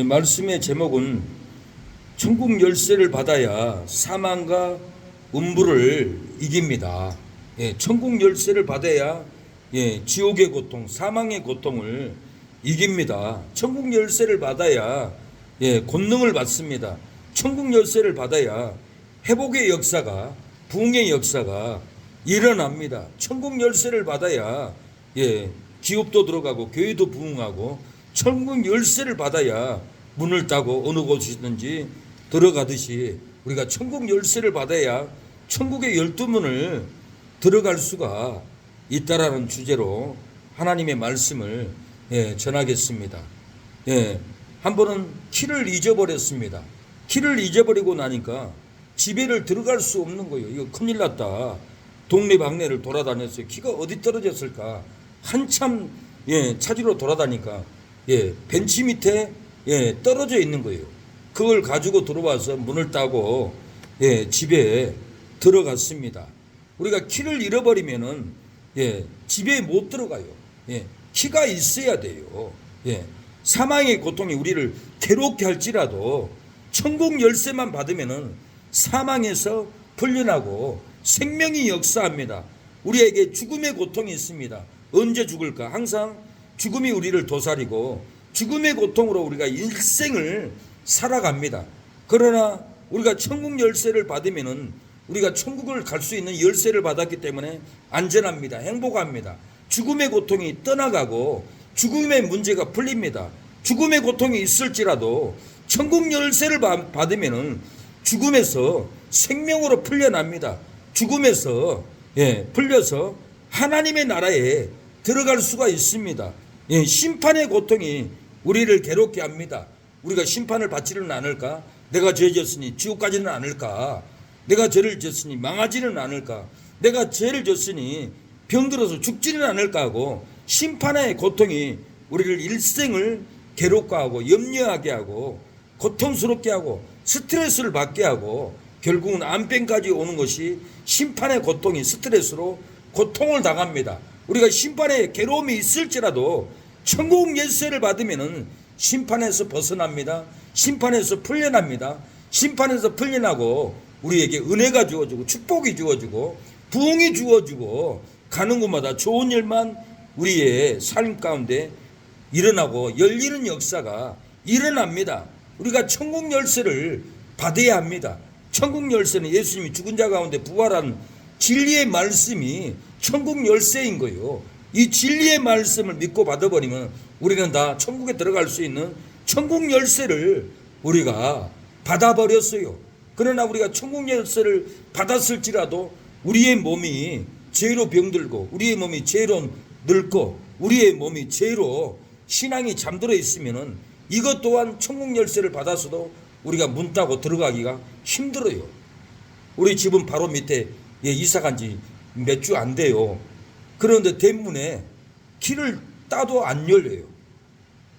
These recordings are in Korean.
말씀의 제목은 천국 열쇠를 받아야 사망과 음부를 이깁니다. 천국 열쇠를 받아야 지옥의 고통, 사망의 고통을 이깁니다. 천국 열쇠를 받아야 권능을 받습니다. 천국 열쇠를 받아야 회복의 역사가, 부흥의 역사가 일어납니다. 천국 열쇠를 받아야 기업도 들어가고 교회도 부흥하고, 천국 열쇠를 받아야 문을 따고 어느 곳이든지 들어가듯이 우리가 천국 열쇠를 받아야 천국의 12문을 들어갈 수가 있다라는 주제로 하나님의 말씀을 전하겠습니다. 한 번은 키를 잊어버렸습니다. 키를 잊어버리고 나니까 집에를 들어갈 수 없는 거예요. 이거 큰일 났다. 동네방네를 돌아다녔어요. 키가 어디 떨어졌을까? 한참 찾으러 돌아다니까 벤치 밑에 떨어져 있는 거예요. 그걸 가지고 들어와서 문을 따고 집에 들어갔습니다. 우리가 키를 잃어버리면은 집에 못 들어가요. 키가 있어야 돼요. 사망의 고통이 우리를 괴롭게 할지라도 천국 열쇠만 받으면은 사망에서 풀려나고 생명이 역사합니다. 우리에게 죽음의 고통이 있습니다. 언제 죽을까? 항상 죽음이 우리를 도사리고 죽음의 고통으로 우리가 일생을 살아갑니다. 그러나 우리가 천국 열쇠를 받으면은 우리가 천국을 갈 수 있는 열쇠를 받았기 때문에 안전합니다. 행복합니다. 죽음의 고통이 떠나가고 죽음의 문제가 풀립니다. 죽음의 고통이 있을지라도 천국 열쇠를 받으면은 죽음에서 생명으로 풀려납니다. 죽음에서 풀려서 하나님의 나라에 들어갈 수가 있습니다. 심판의 고통이 우리를 괴롭게 합니다. 우리가 심판을 받지는 않을까? 내가 죄 졌으니 지옥 가지는 않을까? 내가 죄를 졌으니 망하지는 않을까? 내가 죄를 졌으니 병들어서 죽지는 않을까 하고 심판의 고통이 우리를 일생을 괴롭게 하고 염려하게 하고 고통스럽게 하고 스트레스를 받게 하고 결국은 암병까지 오는 것이 심판의 고통이 스트레스로 고통을 당합니다. 우리가 심판의 괴로움이 있을지라도 천국 열쇠를 받으면은 심판에서 벗어납니다. 심판에서 풀려납니다. 심판에서 풀려나고 우리에게 은혜가 주어지고 축복이 주어지고 부흥이 주어지고 가는 곳마다 좋은 일만 우리의 삶 가운데 일어나고 열리는 역사가 일어납니다. 우리가 천국 열쇠를 받아야 합니다. 천국 열쇠는 예수님이 죽은 자 가운데 부활한 진리의 말씀이 천국 열쇠인 거예요. 이 진리의 말씀을 믿고 받아버리면 우리는 다 천국에 들어갈 수 있는 천국 열쇠를 우리가 받아버렸어요. 그러나 우리가 천국 열쇠를 받았을지라도 우리의 몸이 죄로 병들고 우리의 몸이 죄로 늙고 우리의 몸이 죄로 신앙이 잠들어 있으면은 이것 또한 천국 열쇠를 받아서도 우리가 문 따고 들어가기가 힘들어요. 우리 집은 바로 밑에 이사 간 지 몇 주 안 돼요. 그런데 대문에 키를 따도 안 열려요.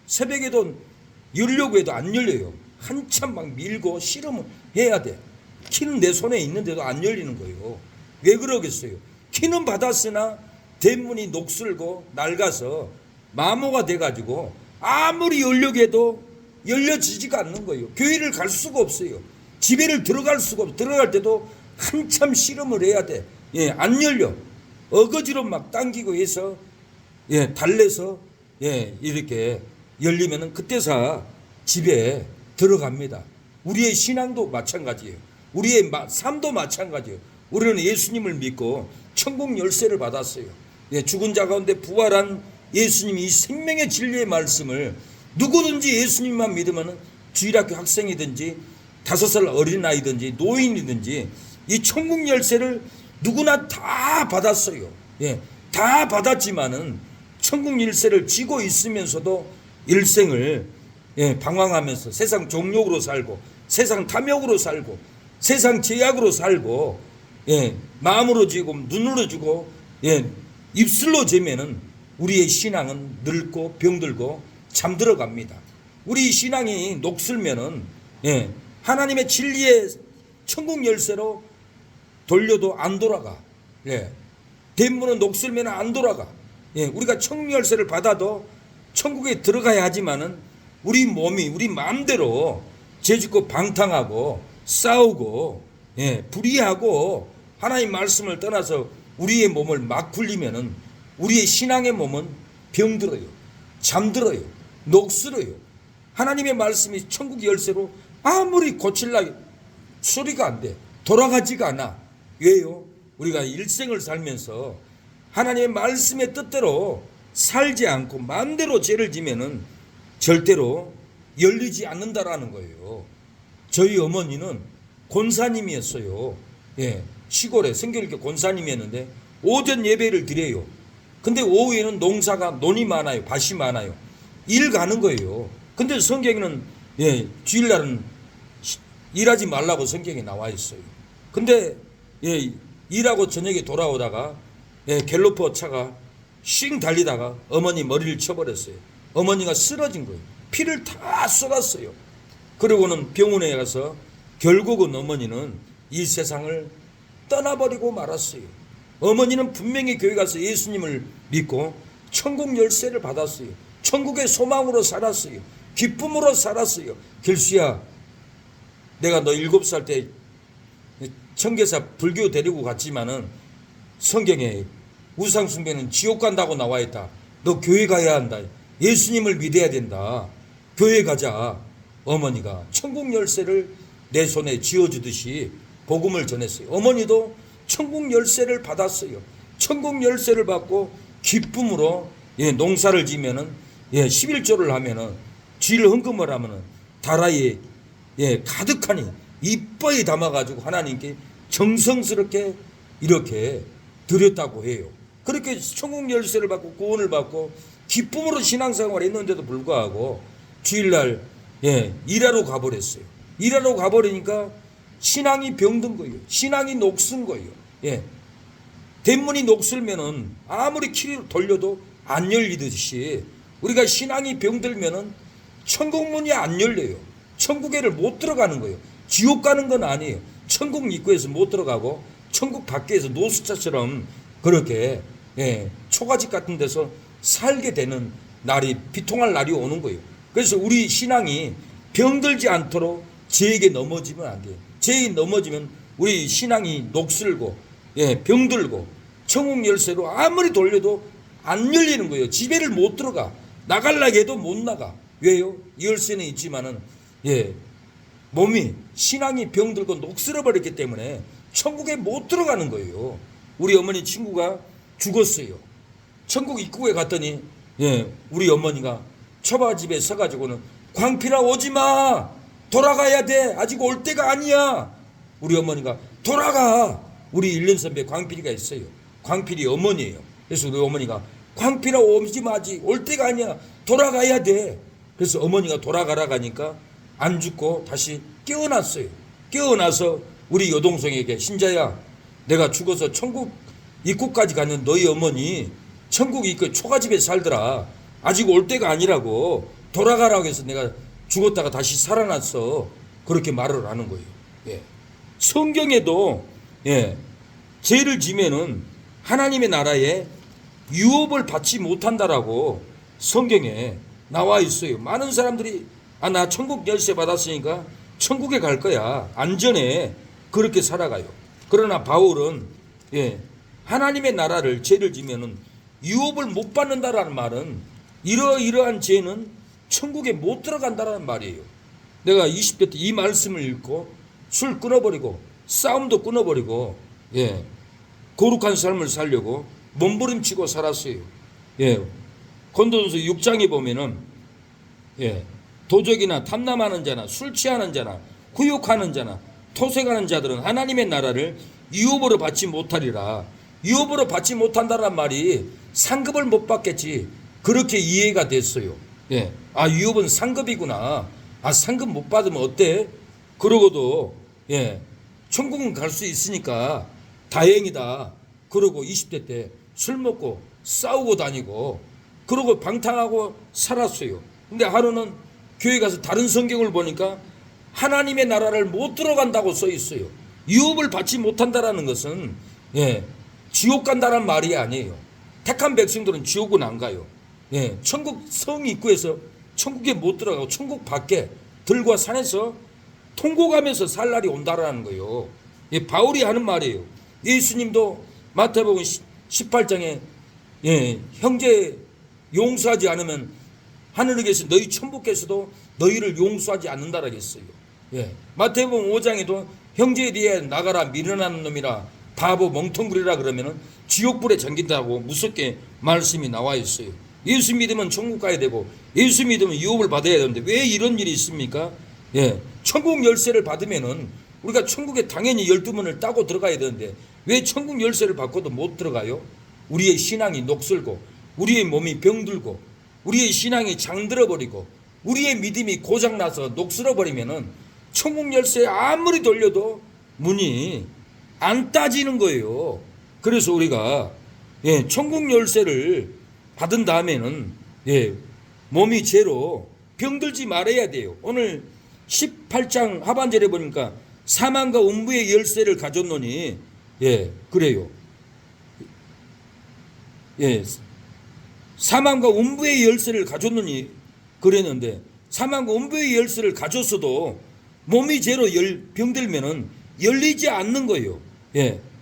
새벽에도 열려고 해도 안 열려요. 한참 막 밀고 씨름을 해야 돼. 키는 내 손에 있는데도 안 열리는 거예요. 왜 그러겠어요? 키는 받았으나 대문이 녹슬고 낡아서 마모가 돼가지고 아무리 열려고 해도 열려지지가 않는 거예요. 교회를 갈 수가 없어요. 집에를 들어갈 수가 없어요. 들어갈 때도 한참 씨름을 해야 돼. 안 열려. 어거지로 막 당기고 해서 달래서 이렇게 열리면은 그때서 집에 들어갑니다. 우리의 신앙도 마찬가지예요. 우리의 삶도 마찬가지예요. 우리는 예수님을 믿고 천국 열쇠를 받았어요. 죽은 자 가운데 부활한 예수님이 이 생명의 진리의 말씀을 누구든지 예수님만 믿으면 주일학교 학생이든지 5살 어린아이든지 노인이든지 이 천국 열쇠를 누구나 다 받았어요. 다 받았지만은 천국 열쇠를 쥐고 있으면서도 일생을 방황하면서 세상 종욕으로 살고 세상 탐욕으로 살고 세상 제약으로 살고 마음으로 쥐고 눈으로 쥐고 입술로 재면은 우리의 신앙은 늙고 병들고 잠들어 갑니다. 우리 신앙이 녹슬면은 하나님의 진리의 천국 열쇠로 돌려도 안 돌아가. 대문은 녹슬면 안 돌아가. 우리가 천국 열쇠를 받아도 천국에 들어가야 하지만은 우리 몸이 우리 마음대로 죄짓고 방탕하고 싸우고 불의하고 하나님 말씀을 떠나서 우리의 몸을 막 굴리면은 우리의 신앙의 몸은 병들어요, 잠들어요, 녹슬어요. 하나님의 말씀이 천국 열쇠로 아무리 고칠라 소리가 안 돼, 돌아가지가 않아. 왜요? 우리가 일생을 살면서 하나님의 말씀의 뜻대로 살지 않고 마음대로 죄를 지면은 절대로 열리지 않는다라는 거예요. 저희 어머니는 권사님이었어요. 시골에 성결교 권사님이었는데 오전 예배를 드려요. 근데 오후에는 논이 많아요, 밭이 많아요. 일 가는 거예요. 근데 성경에는 주일날은 일하지 말라고 성경에 나와 있어요. 근데 일하고 저녁에 돌아오다가 갤로퍼 차가 쉥 달리다가 어머니 머리를 쳐버렸어요. 어머니가 쓰러진 거예요. 피를 다 쏟았어요. 그러고는 병원에 가서 결국은 어머니는 이 세상을 떠나버리고 말았어요. 어머니는 분명히 교회 가서 예수님을 믿고 천국 열쇠를 받았어요. 천국의 소망으로 살았어요. 기쁨으로 살았어요. 길수야, 내가 너 7살 때 청계사 불교 데리고 갔지만은 성경에 우상 숭배는 지옥 간다고 나와 있다. 너 교회 가야 한다. 예수님을 믿어야 된다. 교회 가자. 어머니가 천국 열쇠를 내 손에 쥐어주듯이 복음을 전했어요. 어머니도 천국 열쇠를 받았어요. 천국 열쇠를 받고 기쁨으로 농사를 지면은 11조를 하면은 쥐를 헌금을 하면은 다라이에 가득하니 이뻐에 담아가지고 하나님께 정성스럽게 이렇게 드렸다고 해요. 그렇게 천국 열쇠를 받고 구원을 받고 기쁨으로 신앙생활을 했는데도 불구하고 주일날 일하러 가버렸어요. 일하러 가버리니까 신앙이 병든 거예요. 신앙이 녹슨 거예요. 대문이 녹슬면은 아무리 키를 돌려도 안 열리듯이 우리가 신앙이 병들면은 천국문이 안 열려요. 천국에를 못 들어가는 거예요. 지옥 가는 건 아니에요. 천국 입구에서 못 들어가고 천국 밖에서 노숙자처럼 그렇게 초가집 같은 데서 살게 되는 날이, 비통할 날이 오는 거예요. 그래서 우리 신앙이 병들지 않도록 죄에게 넘어지면 안 돼요. 죄에 넘어지면 우리 신앙이 녹슬고 병들고 천국 열쇠로 아무리 돌려도 안 열리는 거예요. 집에를 못 들어가. 나갈라 해도 못 나가. 왜요? 열쇠는 있지만은 몸이 신앙이 병들고 녹슬어 버렸기 때문에 천국에 못 들어가는 거예요. 우리 어머니 친구가 죽었어요. 천국 입구에 갔더니 우리 어머니가 처바집에 서가지고는 광필아 오지마, 돌아가야 돼, 아직 올 때가 아니야. 우리 어머니가 돌아가. 우리 1년 선배 광필이가 있어요. 광필이 어머니예요. 그래서 우리 어머니가 광필아 오지마, 아직 올 때가 아니야, 돌아가야 돼. 그래서 어머니가 돌아가라 가니까 안 죽고 다시 깨어났어요. 깨어나서 우리 여동생에게, 신자야, 내가 죽어서 천국 입구까지 가는 너희 어머니 천국 입구 초가집에 살더라. 아직 올 때가 아니라고, 돌아가라고 해서 내가 죽었다가 다시 살아났어. 그렇게 말을 하는 거예요. 성경에도 죄를 지면은 하나님의 나라에 유업을 받지 못한다라고 성경에 나와 있어요. 많은 사람들이 나 천국 열쇠 받았으니까 천국에 갈 거야, 안전해, 그렇게 살아가요. 그러나 바울은 하나님의 나라를 죄를 지면은 유업을 못 받는다라는 말은 이러이러한 죄는 천국에 못 들어간다라는 말이에요. 내가 20대 때 이 말씀을 읽고 술 끊어버리고 싸움도 끊어버리고 거룩한 삶을 살려고 몸부림치고 살았어요. 고린도전서 6장에 보면은 도적이나 탐남하는 자나 술 취하는 자나 후욕하는 자나 토색하는 자들은 하나님의 나라를 유업으로 받지 못하리라. 유업으로 받지 못한다란 말이 상급을 못 받겠지, 그렇게 이해가 됐어요. 유업은 상급이구나. 상급 못 받으면 어때? 그러고도 천국은 갈 수 있으니까 다행이다. 그러고 20대 때 술 먹고 싸우고 다니고 그러고 방탕하고 살았어요. 근데 하루는 교회 가서 다른 성경을 보니까 하나님의 나라를 못 들어간다고 써 있어요. 유업을 받지 못한다라는 것은 지옥 간다는 말이 아니에요. 택한 백성들은 지옥은 안 가요. 천국 성 입구에서 천국에 못 들어가고 천국 밖에 들과 산에서 통곡하면서 살 날이 온다라는 거예요. 예, 바울이 하는 말이에요. 예수님도 마태복음 18장에 형제 용서하지 않으면 하늘에 계신 너희 천부께서도 너희를 용서하지 않는다라 했어요. 예, 마태복음 5장에도 형제에 대해 나가라 미련한 놈이라 바보 멍텅구리라 그러면은 지옥불에 잠긴다고 무섭게 말씀이 나와 있어요. 예수 믿으면 천국 가야 되고 예수 믿으면 유업을 받아야 되는데 왜 이런 일이 있습니까? 예, 천국 열쇠를 받으면은 우리가 천국에 당연히 12문을 따고 들어가야 되는데 왜 천국 열쇠를 받고도 못 들어가요? 우리의 신앙이 녹슬고 우리의 몸이 병들고 우리의 신앙이 장들어버리고 우리의 믿음이 고장나서 녹슬어버리면은 천국 열쇠 아무리 돌려도 문이 안 따지는 거예요. 그래서 우리가 천국 열쇠를 받은 다음에는 몸이 죄로 병들지 말아야 돼요. 오늘 18장 하반절에 보니까 사망과 음부의 열쇠를 가졌노니 그래요. 사망과 음부의 열쇠를 가졌노니 그랬는데 사망과 음부의 열쇠를 가졌어도 몸이 죄로 병들면은 열리지 않는 거예요.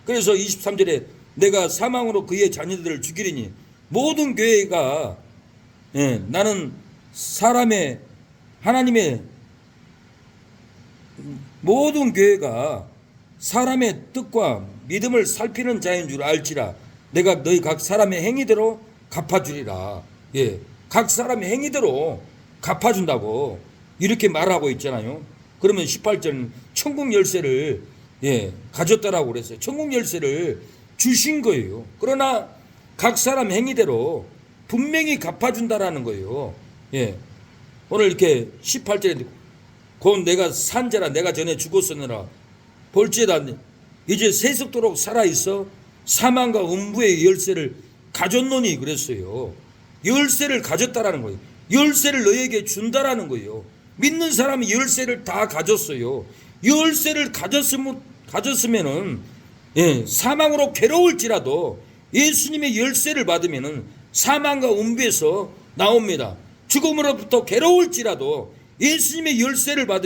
그래서 23절에 내가 사망으로 그의 자녀들을 죽이리니 모든 교회가 나는 사람의 하나님의 모든 교회가 사람의 뜻과 믿음을 살피는 자인 줄 알지라 내가 너희 각 사람의 행위대로 갚아주리라. 각 사람의 행위대로 갚아준다고 이렇게 말하고 있잖아요. 그러면 18절 천국 열쇠를 가졌다라고 그랬어요. 천국 열쇠를 주신 거예요. 그러나 각 사람 행위대로 분명히 갚아준다라는 거예요. 오늘 이렇게 18절에 곧 내가 산자라 내가 전에 죽었으느라 볼지에다 이제 세속도록 살아있어 사망과 음부의 열쇠를 가졌노니 그랬어요. 열쇠를 가졌다라는 거예요. 열쇠를 너에게 준다라는 거예요. 믿는 사람이 열쇠를 다 가졌어요. 열쇠를 가졌으면은 사망으로 괴로울지라도 예수님의 열쇠를 받으면은 사망과 음부에서 나옵니다. 죽음으로부터 괴로울지라도 예수님의 열쇠를 받으면